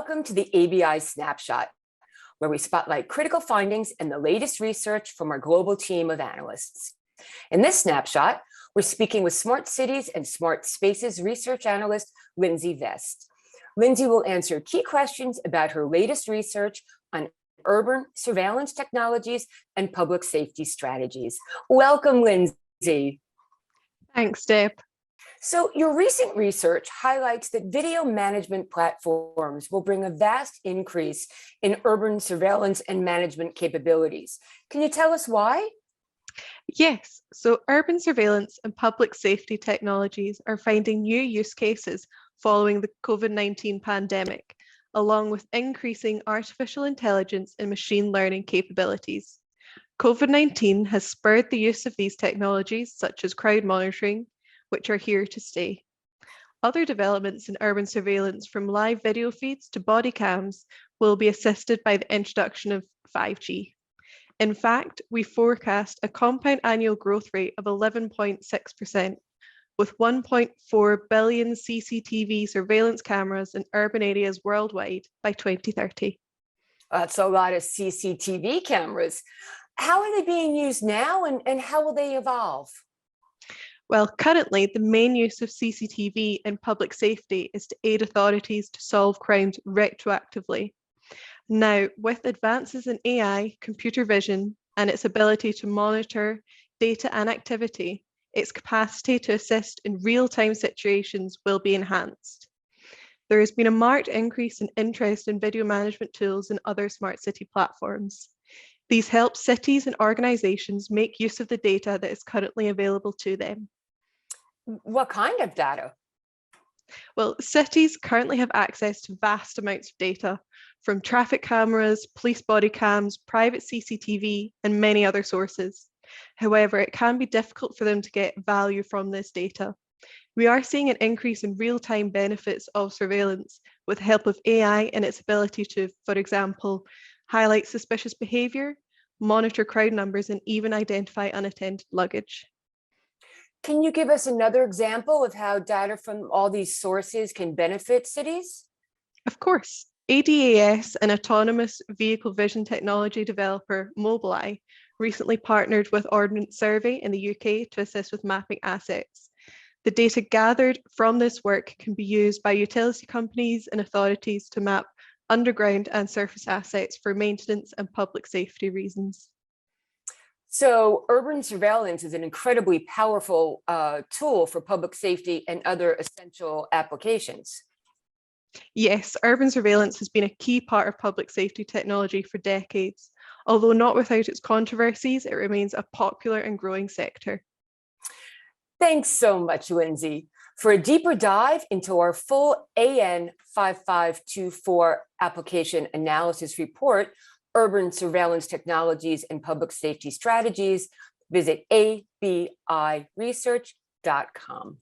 Welcome to the ABI Snapshot, where we spotlight critical findings and the latest research from our global team of analysts. In this snapshot, we're speaking with Smart Cities and Smart Spaces research analyst, Lindsay Vest. Lindsay will answer key questions about her latest research on urban surveillance technologies and public safety strategies. Welcome, Lindsay. Thanks, Deb. So your recent research highlights that video management platforms will bring a vast increase in urban surveillance and management capabilities. Can you tell us why? Yes, so urban surveillance and public safety technologies are finding new use cases following the COVID-19 pandemic, along with increasing artificial intelligence and machine learning capabilities. COVID-19 has spurred the use of these technologies, such as crowd monitoring, which are here to stay. Other developments in urban surveillance, from live video feeds to body cams, will be assisted by the introduction of 5G. In fact, we forecast a compound annual growth rate of 11.6%, with 1.4 billion CCTV surveillance cameras in urban areas worldwide by 2030. That's a lot of CCTV cameras. How are they being used now, and how will they evolve? Well, currently, the main use of CCTV in public safety is to aid authorities to solve crimes retroactively. Now, with advances in AI, computer vision, and its ability to monitor data and activity, its capacity to assist in real-time situations will be enhanced. There has been a marked increase in interest in video management tools and other smart city platforms. These help cities and organizations make use of the data that is currently available to them. What kind of data? Well, cities currently have access to vast amounts of data from traffic cameras, police body cams, private CCTV, and many other sources. However, it can be difficult for them to get value from this data. We are seeing an increase in real-time benefits of surveillance with the help of AI and its ability to, for example, highlight suspicious behavior, monitor crowd numbers, and even identify unattended luggage. Can you give us another example of how data from all these sources can benefit cities? Of course. ADAS, an autonomous vehicle vision technology developer, Mobileye, recently partnered with Ordnance Survey in the UK to assist with mapping assets. The data gathered from this work can be used by utility companies and authorities to map underground and surface assets for maintenance and public safety reasons. So urban surveillance is an incredibly powerful tool for public safety and other essential applications. Yes, urban surveillance has been a key part of public safety technology for decades. Although not without its controversies, it remains a popular and growing sector. Thanks so much, Lindsay. For a deeper dive into our full AN 5524 application analysis report, Urban Surveillance Technologies and Public Safety Strategies, visit abiresearch.com.